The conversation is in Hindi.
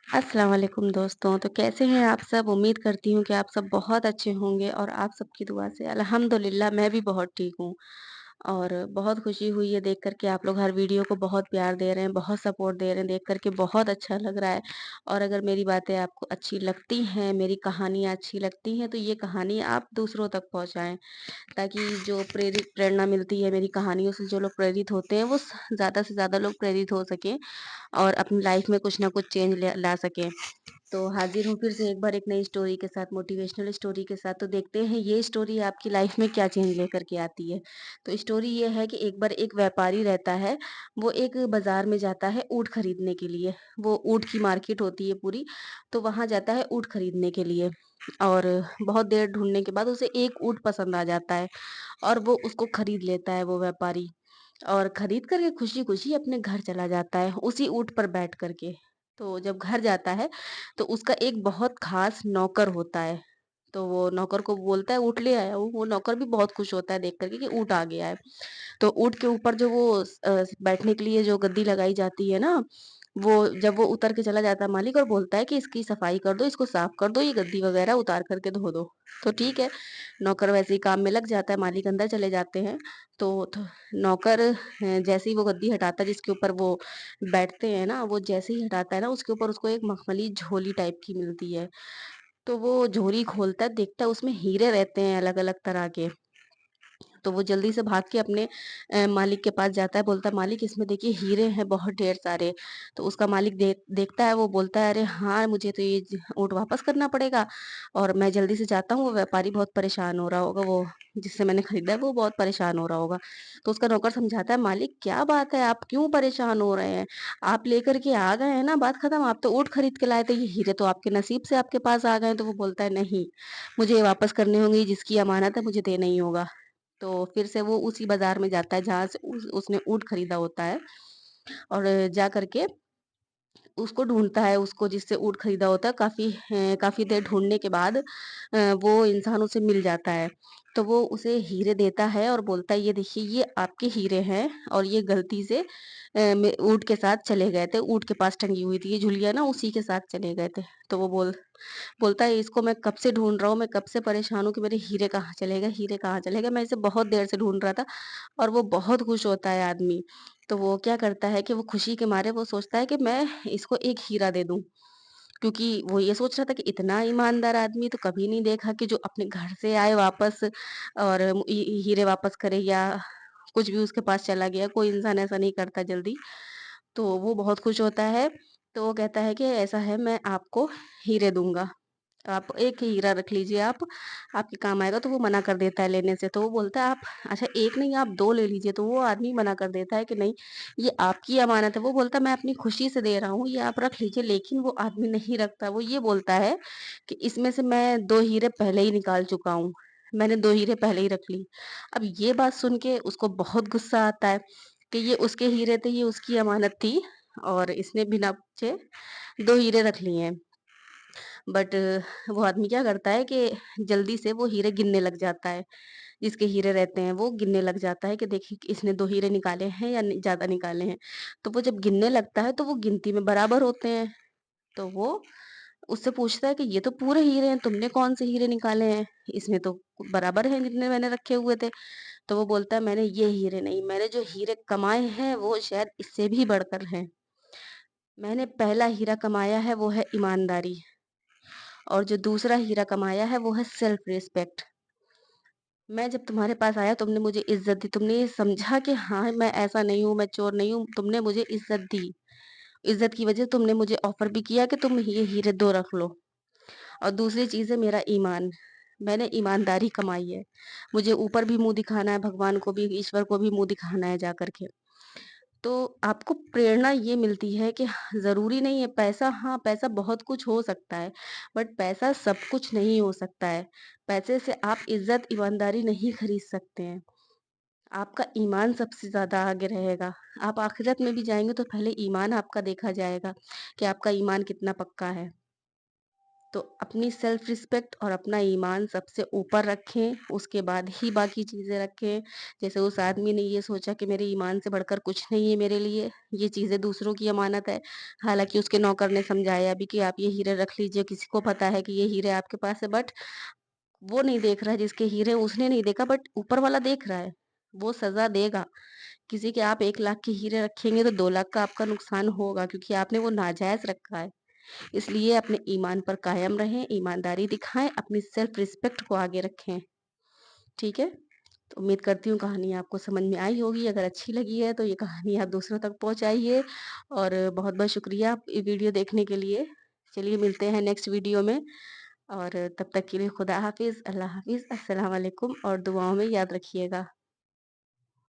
अस्सलाम वालेकुम दोस्तों। तो कैसे हैं आप सब? उम्मीद करती हूँ कि आप सब बहुत अच्छे होंगे और आप सबकी दुआ से अल्हम्दुलिल्लाह मैं भी बहुत ठीक हूँ। और बहुत खुशी हुई है देख कर के आप लोग हर वीडियो को बहुत प्यार दे रहे हैं, बहुत सपोर्ट दे रहे हैं, देख कर के बहुत अच्छा लग रहा है। और अगर मेरी बातें आपको अच्छी लगती हैं, मेरी कहानियाँ अच्छी लगती हैं, तो ये कहानी आप दूसरों तक पहुँचाएँ। ताकि जो प्रेरणा मिलती है मेरी कहानियों से जो लोग प्रेरित होते हैं, वो ज़्यादा से ज़्यादा लोग प्रेरित हो सकें और अपनी लाइफ में कुछ ना कुछ चेंज ला सकें। तो हाज़िर हूँ फिर से एक बार एक नई स्टोरी के साथ, मोटिवेशनल स्टोरी के साथ। तो देखते हैं ये स्टोरी आपकी लाइफ में क्या चेंज लेकर के आती है। तो स्टोरी ये है कि एक बार एक व्यापारी रहता है, वो एक बाज़ार में जाता है ऊँट खरीदने के लिए। वो ऊँट की मार्केट होती है पूरी, तो वहाँ जाता है ऊँट खरीदने के लिए। और बहुत देर ढूँढने के बाद उसे एक ऊँट पसंद आ जाता है और वो उसको खरीद लेता है वो व्यापारी। और खरीद कर के खुशी-खुशी अपने घर चला जाता है, उसी ऊँट पर बैठ कर के। तो जब घर जाता है, तो उसका एक बहुत ख़ास नौकर होता है। तो वो नौकर को बोलता है, "ऊँट ले आया हूँ।" वो नौकर भी बहुत खुश होता है देख कर के कि ऊँट आ गया है। तो ऊँट के ऊपर जो वो बैठने के लिए जो गद्दी लगाई जाती है ना, वो जब वो उतर के चला जाता है मालिक और बोलता है कि इसकी सफाई कर दो, इसको साफ कर दो, ये गद्दी वगैरह उतार कर के धो दो। तो ठीक है, नौकर वैसे ही काम में लग जाता है, मालिक अंदर चले जाते हैं। तो नौकर जैसे ही वो गद्दी हटाता है जिसके ऊपर वो बैठते हैं ना, वो जैसे ही हटाता है ना, उसके ऊपर उसको एक मखमली झोली टाइप की मिलती है। तो वो झोली खोलता है, देखता है उसमें हीरे रहते हैं अलग-अलग तरह के। तो वो जल्दी से भाग के अपने मालिक के पास जाता है, बोलता है मालिक इसमें देखिए हीरे हैं बहुत ढेर सारे। तो उसका मालिक देखता है, वो बोलता है अरे हाँ, मुझे तो ये ऊँट वापस करना पड़ेगा और मैं जल्दी से जाता हूँ। वो व्यापारी बहुत परेशान हो रहा होगा, वो जिससे मैंने खरीदा है वो बहुत परेशान हो रहा होगा। तो उसका नौकर समझाता है मालिक क्या बात है, आप क्यों परेशान हो रहे हैं? आप लेकर के आ गए हैं ना, बात खत्म। आप तो ऊँट खरीद के लाए थे, ये हीरे तो आपके नसीब से आपके पास आ गए हैं। तो वो बोलता है नहीं, मुझे ये वापस करने होंगे, ये जिसकी अमानत है मुझे देना ही होगा। तो फिर से वो उसी बाज़ार में जाता है जहाँ से उसने ऊँट खरीदा होता है और जा कर के उसको ढूँढता है, उसको जिससे ऊँट खरीदा होता है। काफ़ी देर ढूँढने के बाद वो इंसान उसे मिल जाता है। तो वो उसे हीरे देता है और बोलता है ये देखिए ये आपके हीरे हैं और ये गलती से ऊँट के साथ चले गए थे, ऊँट के पास टंगी हुई थी। ये झुलिया ना उसी के साथ चले गए थे। तो वो बोलता है इसको मैं कब से ढूँढ रहा हूँ, मैं कब से परेशान हूँ कि मेरे हीरे कहाँ चले गए, हीरे कहाँ चले गए? मैं इसे बहुत देर से ढूँढ रहा था और वो बहुत खुश होता है आदमी। तो वो क्या करता है कि वो खुशी के मारे वो सोचता है कि मैं इसको एक हीरा दे दूँ। क्योंकि वो ये सोच रहा था कि इतना ईमानदार आदमी तो कभी नहीं देखा कि जो अपने घर से आए वापस और हीरे वापस करे या कुछ भी उसके पास चला गया, कोई इंसान ऐसा नहीं करता जल्दी। तो वो बहुत खुश होता है, तो वो कहता है कि ऐसा है मैं आपको हीरे दूँगा। आप एक ही हीरा रख लीजिए आप, आपके काम आएगा। तो वो मना कर देता है लेने से। तो वो बोलता है आप अच्छा 1 नहीं आप 2 ले लीजिए। तो वो आदमी मना कर देता है कि नहीं, ये आपकी अमानत है। वो बोलता है मैं अपनी खुशी से दे रहा हूँ, ये आप रख लीजिए। लेकिन वो आदमी नहीं रखता। वो ये बोलता है कि इसमें से मैं 2 हीरे पहले ही निकाल चुका हूँ। मैंने 2 हीरे पहले ही रख ली। अब ये बात सुन के उसको बहुत गुस्सा आता है कि ये उसके हीरे थे, ये उसकी अमानत थी और इसने बिना पूछे 2 हीरे रख लिए हैं। बट वो आदमी क्या करता है कि जल्दी से वो हीरे गिनने लग जाता है। जिसके हीरे रहते हैं वो गिनने लग जाता है कि देखिए कि इसने 2 हीरे निकाले हैं या ज़्यादा निकाले हैं। तो वो जब गिनने लगता है तो वो गिनती में बराबर होते हैं। तो वो उससे पूछता है कि ये तो पूरे हीरे हैं, तुमने कौन से हीरे निकाले हैं? इसमें तो बराबर हैं जितने मैंने रखे हुए थे। तो वो बोलता है मैंने ये हीरे नहीं, मैंने जो हीरे कमाए हैं वो शायद इससे भी बढ़कर हैं। मैंने पहला हीरा कमाया है वो है ईमानदारी और जो दूसरा हीरा कमाया है वो है सेल्फ रिस्पेक्ट। मैं जब तुम्हारे पास आया तुमने मुझे इज़्ज़त दी, तुमने ये समझा कि हाँ, मैं ऐसा नहीं हूँ, मैं चोर नहीं हूँ, तुमने मुझे इज़्ज़त दी। इज़्ज़त की वजह तुमने मुझे ऑफ़र भी किया कि तुम ये हीरे 2 रख लो। और दूसरी चीज़ है मेरा ईमान, मैंने ईमानदारी कमाई है। मुझे ऊपर भी मुँह दिखाना है, भगवान को भी, ईश्वर को भी मुँह दिखाना है जा कर के। तो आपको प्रेरणा ये मिलती है कि ज़रूरी नहीं है पैसा, हाँ, पैसा बहुत कुछ हो सकता है, बट पैसा सब कुछ नहीं हो सकता है। पैसे से आप इज़्ज़त, ईमानदारी नहीं खरीद सकते हैं। आपका ईमान सबसे ज़्यादा आगे रहेगा। आप आखिरत में भी जाएँगे तो पहले ईमान आपका देखा जाएगा कि आपका ईमान कितना पक्का है। तो अपनी सेल्फ रिस्पेक्ट और अपना ईमान सबसे ऊपर रखें, उसके बाद ही बाकी चीज़ें रखें। जैसे उस आदमी ने ये सोचा कि मेरे ईमान से बढ़कर कुछ नहीं है मेरे लिए, ये चीज़ें दूसरों की अमानत है। हालाँकि उसके नौकर ने समझाया भी कि आप ये हीरे रख लीजिए, किसी को पता है कि ये हीरे आपके पास है, बट वो नहीं देख रहा है जिसके हीरे उसने नहीं देखा, बट ऊपर वाला देख रहा है। वो सज़ा देगा। किसी के आप 1 लाख के हीरे रखेंगे तो 2 लाख का आपका नुकसान होगा, क्योंकि आपने वो नाजायज़ रखा है। इसलिए अपने ईमान पर कायम रहें, ईमानदारी दिखाएँ, अपनी सेल्फ रिस्पेक्ट को आगे रखें। ठीक है? तो उम्मीद करती हूँ कहानी आपको समझ में आई होगी। अगर अच्छी लगी है तो ये कहानी आप दूसरों तक पहुँचाइए, और बहुत-बहुत शुक्रिया ये वीडियो देखने के लिए। चलिए मिलते हैं नेक्स्ट वीडियो में, और तब तक के लिए खुदा हाफ़िज़, अल्लाह हाफ़िज़, अस्सलाम वालेकुम, और दुआओं में याद रखिएगा।